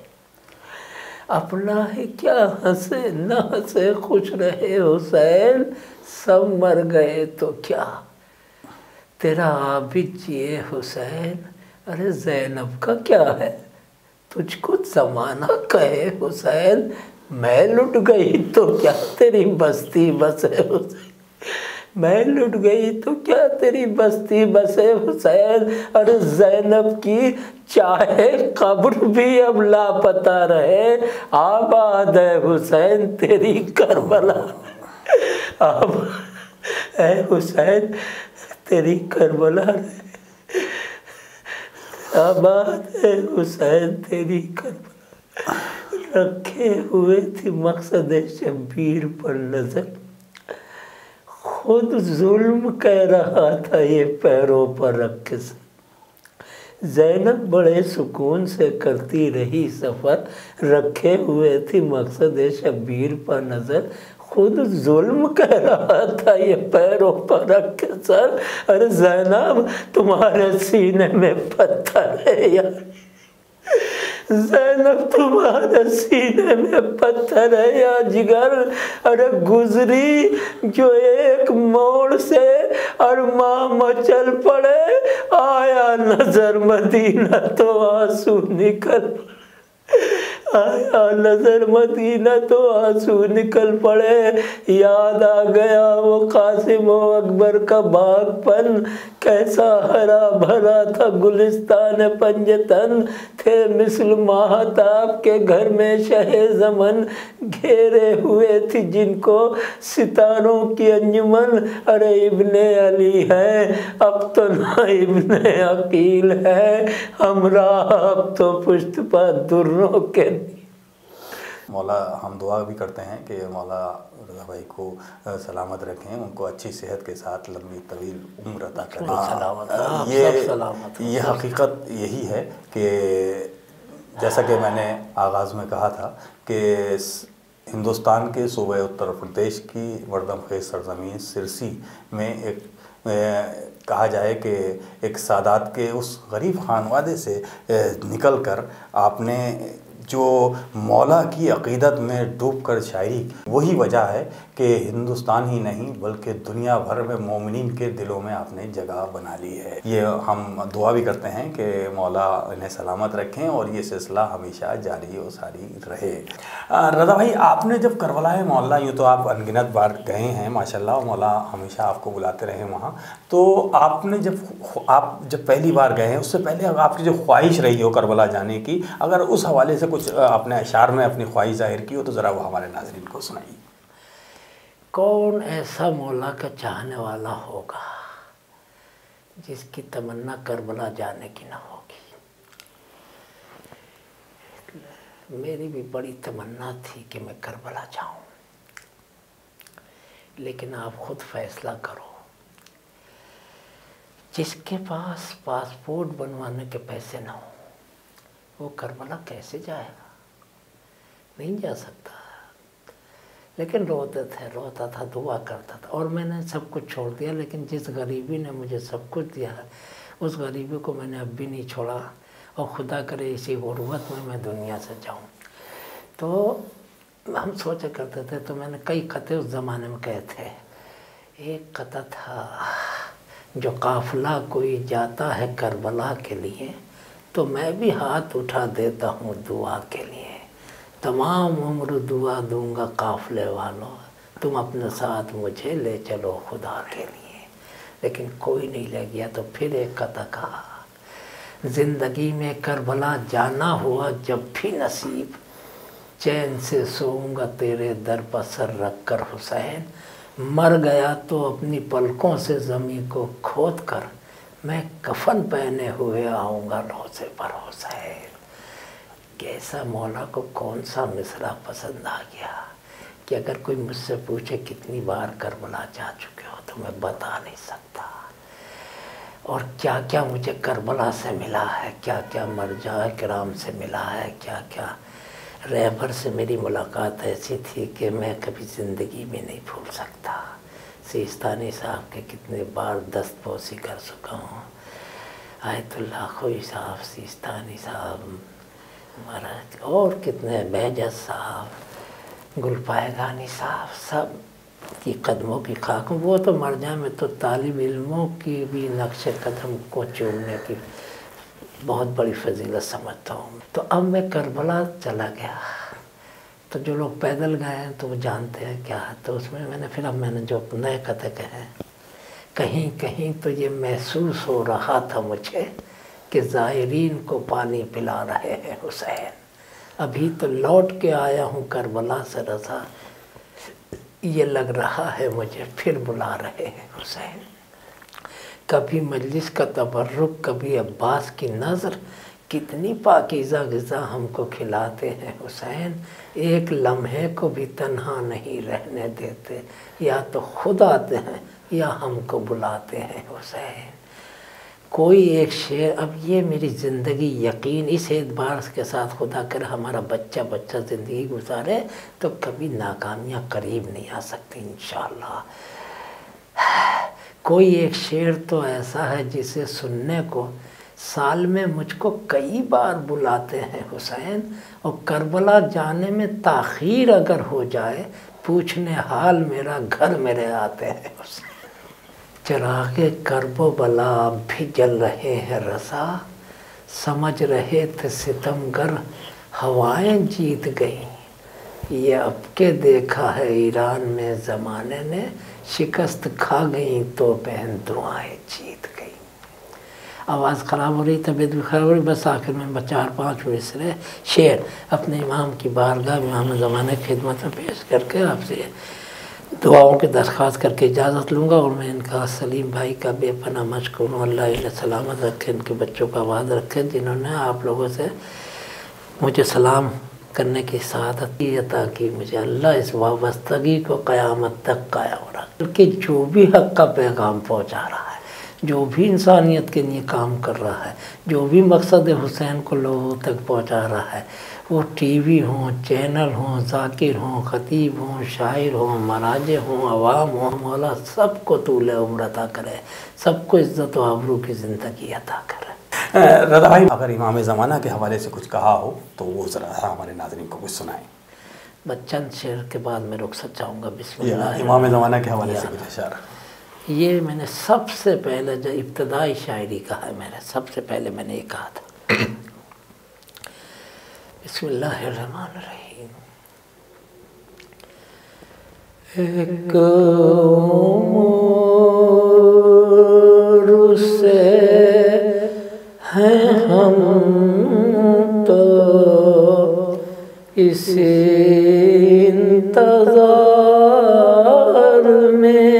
अपना है क्या हंसे न हंसे खुश रहे हुसैन, सब मर गए तो क्या तेरा आबिद जिए हुसैन, अरे ज़ैनब का क्या है तुझको ज़माना कहे हुसैन, मैं लुट गई तो क्या तेरी बस्ती बसे हुसैन, मैं लुट गई तो क्या तेरी बस्ती बसे हुसैन, अरे ज़ैनब की चाहे कब्र भी अब लापता रहे, आबाद है हुसैन तेरी करबला, अब है हुसैन तेरी करबला रहे, आबाद है हुसैन तेरी करबला, रखे हुए थी मकसद शब्बीर पर नज़र, खुद जुल्म कह रहा था ये पैरों पर रख से, ज़ैनब बड़े सुकून से करती रही सफ़र, रखे हुए थी मकसद शब्बीर पर नज़र, खुद जुल्म कह रहा था ये पैरों पर रख सर, अरे ज़ैनब तुम्हारे सीने में पत्थर है यार, ज़ैनब तुम्हारे सीने में पत्थर है या जिगर, अरे गुजरी जो एक मोड़ से अरमा मचल पड़े, आया नजर मदीना तो आंसू निकल, आया नजर मदीना तो आंसू निकल पड़े, याद आ गया वो कासिम व अकबर का बागपन, कैसा हरा भरा था गुलिस्तान पंजतन, थे मिसल महताब के घर में शहे ज़मन, घेरे हुए थी जिनको सितारों की अंजुमन, अरे इब्ने अली है अब तो ना इब्ने अकील है, हमरा अब तो पुष्ट पर दुर्रों के مولا ہم دعا بھی کرتے ہیں کہ مولا رضا بھائی کو سلامت رکھیں، ان کو اچھی صحت کے ساتھ لمبی طویل عمر عطا کریں۔ یہ حقیقت یہی ہے کہ جیسا کہ میں نے آغاز میں کہا تھا کہ ہندوستان کے صوبہ اتر پردیش کی مردم خیز سرزمین سرسی میں ایک کہا جائے کہ ایک سادات کے اس غریب خانوادے سے نکل کر آپ نے جو مولا کی عقیدت میں ڈوب کر شاعری، وہی وجہ ہے کہ ہندوستان ہی نہیں بلکہ دنیا بھر میں مومنین کے دلوں میں آپ نے جگہ بنا لی ہے۔ یہ ہم دعا بھی کرتے ہیں کہ مولا انہیں سلامت رکھیں اور یہ سلسلہ ہمیشہ جاری و ساری رہے۔ رضا بھائی، آپ نے جب کربلا مولا، یوں تو آپ انگنت بار گئے ہیں ماشاءاللہ، مولا ہمیشہ آپ کو بلاتے رہے وہاں، تو آپ نے جب پہلی بار گئے ہیں، اس سے پہلے آپ کی جو خواہش رہی ہو کربلا جانے کی، اگر اس حوالے سے کچھ اپنے اشعار میں اپنی خواہش ظاہر کی ہو تو ذرا وہ ہمارے ناظرین کو سنائیے۔ کون ایسا مولا کا چاہنے والا ہوگا جس کی تمنا کربلا جانے کی نہ ہوگی؟ میری بھی بڑی تمنا تھی کہ میں کربلا جاؤں، لیکن آپ خود فیصلہ کرو، جس کے پاس پاسپورٹ بنوانے کے پیسے نہ ہوں وہ کربلا کیسے جائے گا؟ نہیں جا سکتا۔ لیکن روتا تھا، دعا کرتا تھا، اور میں نے سب کچھ چھوڑ دیا، لیکن جس غریبی نے مجھے سب کچھ دیا ہے اس غریبی کو میں نے اب بھی نہیں چھوڑا، اور خدا کرے اسی غربت میں دنیا سے جاؤں۔ تو ہم سوچا کرتے تھے، تو میں نے کئی خطے اس زمانے میں کہے تھے۔ ایک خطہ تھا، جو قافلہ کوئی جاتا ہے کربلا کے لیے تو میں بھی ہاتھ اٹھا دیتا ہوں دعا کے لیے، تمام عمر دعا دوں گا قافلے والوں، تم اپنے ساتھ مجھے لے چلو خدا کے لیے۔ لیکن کوئی نہیں لے گیا۔ تو پھر ایک قطع کہا، زندگی میں کربلا جانا ہوا جب بھی نصیب، چین سے سوؤں گا تیرے در پر سر رکھ کر حسین، مر گیا تو اپنی پلکوں سے زمین کو کھود کر میں کفن پہنے ہوئے آؤں گا روضے پر حسین۔ کیسا مولا کو کون سا مصرع پسند آ گیا کہ اگر کوئی مجھ سے پوچھے کتنی بار کربلا جا چکے ہو تو میں بتا نہیں سکتا، اور کیا کیا مجھے کربلا سے ملا ہے، کیا کیا مرجع کرام سے ملا ہے، کیا کیا رہبر سے میری ملاقات ایسی تھی کہ میں کبھی زندگی میں نہیں بھول سکتا۔ سیستانی صاحب کے کتنے بار دست پوسی کر چکا ہوں، آیت اللہ خوئی صاحب، سیستانی صاحب، مہاراج، اور کتنے بہجت صاحب، گل پائگانی صاحب، سب کی قدموں کی خاک۔ وہ تو مرجع میں تو طالب علموں کی بھی نقش قدم کو چومنے کی بہت بڑی فضیلت سمجھتا ہوں۔ تو اب میں کربلا چلا گیا، تو جو لوگ پیدل گئے ہیں تو وہ جانتے ہیں کیا ہے۔ تو اس میں میں نے جو نئے قطعے کہے ہیں، کہیں کہیں تو یہ محسوس ہو رہا تھا مجھے کہ زائرین کو پانی پلا رہے ہیں حسین، ابھی تو لوٹ کے آیا ہوں کربلا سے رضا، یہ لگ رہا ہے مجھے پھر بلا رہے ہیں حسین۔ کبھی مجلس کا تبرک، کبھی عباس کی نظر، کتنی پاکیزہ غذا ہم کو کھلاتے ہیں حسین، ایک لمحے کو بھی تنہا نہیں رہنے دیتے، یا تو خود آتے ہیں یا ہم کو بلاتے ہیں حسین۔ کوئی ایک شعر، اب یہ میری زندگی یقین اس اعتبار کے ساتھ خدا کرے ہمارا بچہ زندگی گزارے تو کبھی ناکامیاں قریب نہیں آ سکتی انشاءاللہ۔ کوئی ایک شعر تو ایسا ہے جسے سننے کو سال میں مجھ کو کئی بار بلاتے ہیں حسین، اور کربلا جانے میں تاخیر اگر ہو جائے پوچھنے حال میرا گھر میرے آتے ہیں حسین۔ چراغ کرب و بلا اب بھی جل رہے ہیں رضا، سمجھ رہے تھے ستمگر ہوائیں جیت گئیں، یہ اب کے دیکھا ہے ایران میں زمانے نے، شکست کھا گئیں تو بہن دعائیں جیت گئیں۔ آواز خراب ہو رہی، طبیعت بھی خراب ہو رہی، بس آخر میں 4-5 مصرے شعر اپنے امام کی بارگاہ میں امام زمانے کی خدمت میں پیش کر کے آپ سے دعاؤں کی درخواست کر کے اجازت لوں گا۔ اور میں ان کا سلیم بھائی کا بے پناہ مشکور ہوں، اللہ انہیں سلامت رکھے، ان کے بچوں کا آباد رکھے، جنہوں نے آپ لوگوں سے مجھے سلام کرنے کی سعادت عطا کی مجھے اللہ، اس وابستگی کو قیامت تک قائم رکھ کہ جو بھی حق کا پیغام پہنچا رہا ہے، جو بھی انسانیت کے لیے کام کر رہا ہے، جو بھی مقصد حسین کو لوگوں تک پہنچا رہا ہے، وہ ٹی وی ہوں، چینل ہوں، ذاکر ہوں، خطیب ہوں، شاعر ہوں، مراجع ہوں، عوام ہوں، مولا سب کو طول عمر عطا کرے، سب کو عزت و آبرو کی زندگی عطا کرے۔ رضا بھائی، اگر امام زمانہ کے حوالے سے کچھ کہا ہو تو وہ ذرا ہمارے ناظرین کو کچھ سنائیں۔ بس چند شعر کے بعد میں رخصت چاہوں گا۔ بسم اللہ۔ امام زمانہ کے حوالے سے کچھ اشعار۔ یہ میں نے سب سے پہلے جو ابتدائی شاعری کہا ہے، سب سے پہلے میں نے یہ کہا تھا، بسم اللہ الرحمن الرحیم۔ ایک عمر سے ہیں ہم تو اسی انتظار میں،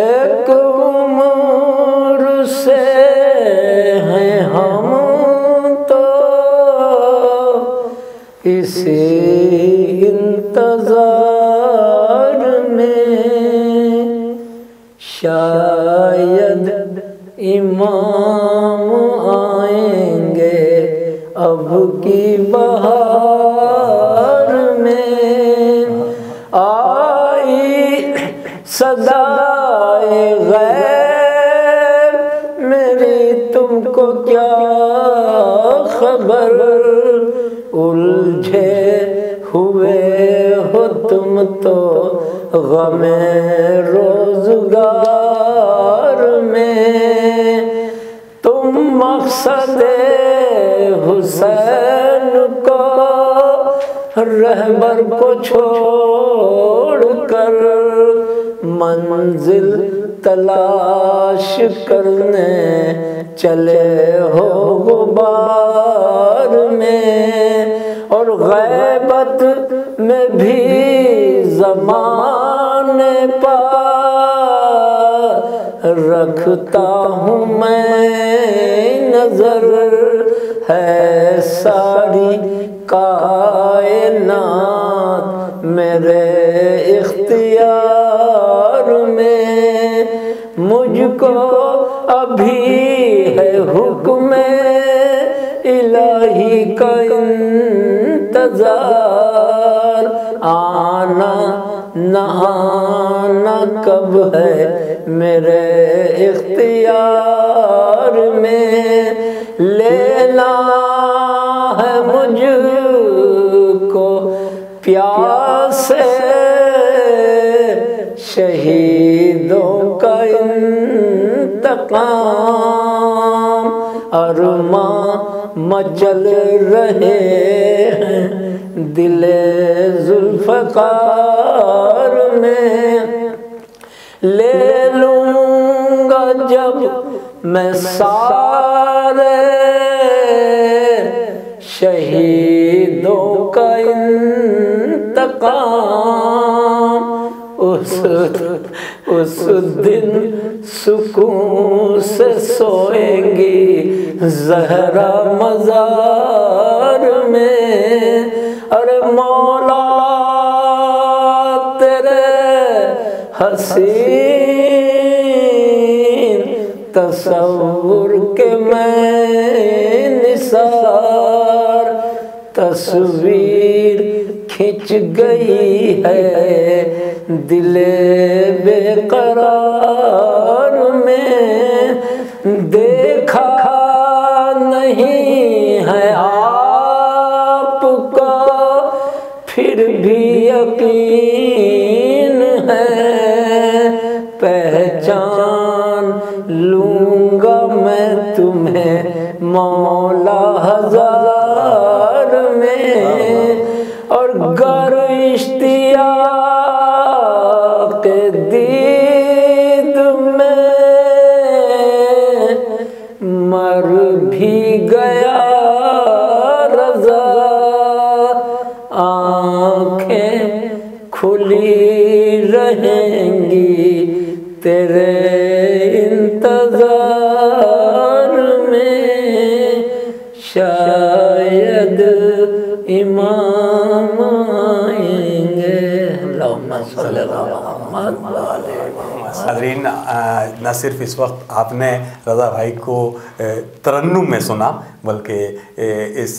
ایک عمر سے ہیں ہم تو اسی انتظار میں، شاید امام آئیں گے اب کی بہار میں، آئی صدائے غیب میری تم کو کیا خبر، الجھے ہوئے ہو تم تو غم روزگار میں، تم مقصد حسین کو رہبر کو چھوڑ کر منزل تلاش کرنے چلے ہو غبار میں، اور غیبت میں بھی زمانے پا رکھتا ہوں میں نظر، ہے ساری کائنات میرے اختیار میں، مجھ کو ابھی ہے حکم الہی کا انتظار، آنا نہ آنا کب ہے میرے اختیار میں، لینا ہے مجھ کو پیاسے شہیدوں کا انتقام، ارماں مچل رہے ہیں دل ذوالفقار میں، لے لوں گا جب میں سارے شہیدوں کا انتقام، اس دن سکون سے سوئیں گی زہرا مزار میں، ارے مولا تیرے حسین تصور کے میں نثار، تصویر کھنچ گئی ہے دل بے قرار میں، دیکھا نہیں ہے آپ کا پھر بھی یقین ہے، پہچان لوں گا میں تمہیں مولا ہزار میں، اور گر اشتیاق دید میں مر بھی گیا رضا، آنکھیں کھلی رہیں گی تیرے انتظار میں، شاید नाज़रीन, न सिर्फ इस वक्त आपने रज़ा भाई को तरन्नुम में सुना, बल्कि इस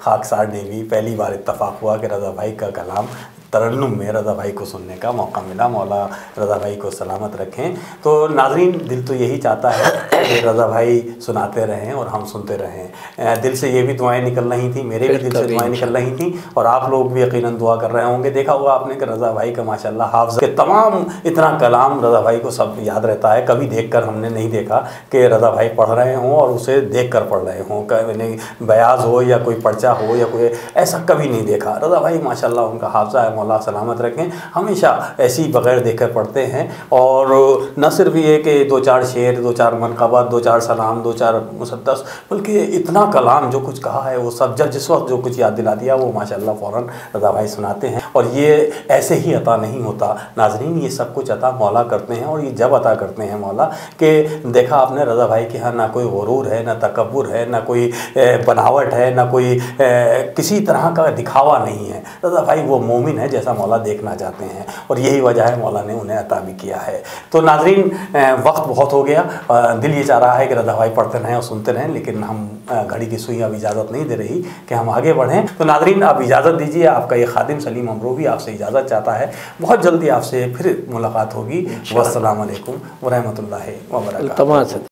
खाकसार ने भी पहली बार इत्तफाक हुआ कि रज़ा भाई का कलाम तरन्नुम में रज़ा भाई को सुनने का मौका मिला। मौला रज़ा भाई को सलामत रखें। तो नाज़रीन, दिल तो यही चाहता है कि रज़ा भाई सुनाते रहें और हम सुनते रहें। दिल से ये भी दुआएं निकल रही थी, मेरे भी दिल से दुआएं निकल रही थी, और आप लोग भी यकीनन दुआ कर रहे होंगे। देखा होगा आपने कि रज़ा भाई का माशाल्लाह हाफ़िज़ के तमाम इतना कलाम रज़ा भाई को सब याद रहता है। कभी देखकर हमने नहीं देखा कि रज़ा भाई पढ़ रहे हों और उसे देखकर पढ़ रहे हों, कभी बयाज़ हो या कोई पर्चा हो या कोई, ऐसा कभी नहीं देखा। रज़ा भाई माशाल्लाह उनका हाफ़िज़ा है, मौला सलामत रखें, हमेशा ऐसी बग़ैर देखकर पढ़ते हैं। और न सिर्फ ये कि 2-4 शेर, 2-4 मनक़बत, 2-4 सलाम, 2-4 मुसद्दस, बल्कि इतना कलाम जो कुछ कहा है वो सब जिस वक्त जो कुछ याद दिला दिया वो माशाल्लाह फ़ौरन रज़ा भाई सुनाते हैं। और ये ऐसे ही अता नहीं होता नाज़रीन, ये सब कुछ अता मौला करते हैं। और ये जब अता करते हैं मौला कि देखा आपने रज़ा भाई के यहाँ ना कोई गुरूर है, ना तकब्बुर है, ना कोई बनावट है, ना कोई किसी तरह का दिखावा नहीं है। रज़ा भाई वो मोमिन है जैसा मौला देखना चाहते हैं, और यही वजह है मौला ने उन्हें अता भी किया है। तो नाज़रीन, वक्त बहुत हो गया, दिल ये चाह रहा है कि रज़ा भाई पढ़ते रहें और सुनते रहें, लेकिन हम घड़ी की सुई अब इजाज़त नहीं दे रही कि हम आगे बढ़ें। तो नाज़रीन, आप इजाज़त दीजिए, आपका ये खादिम सलीम अमरोवी आपसे इजाज़त चाहता है। बहुत जल्दी आपसे फिर मुलाकात होगी। वस्सलामु अलैकुम व रहमतुल्लाहि व बरकातहू।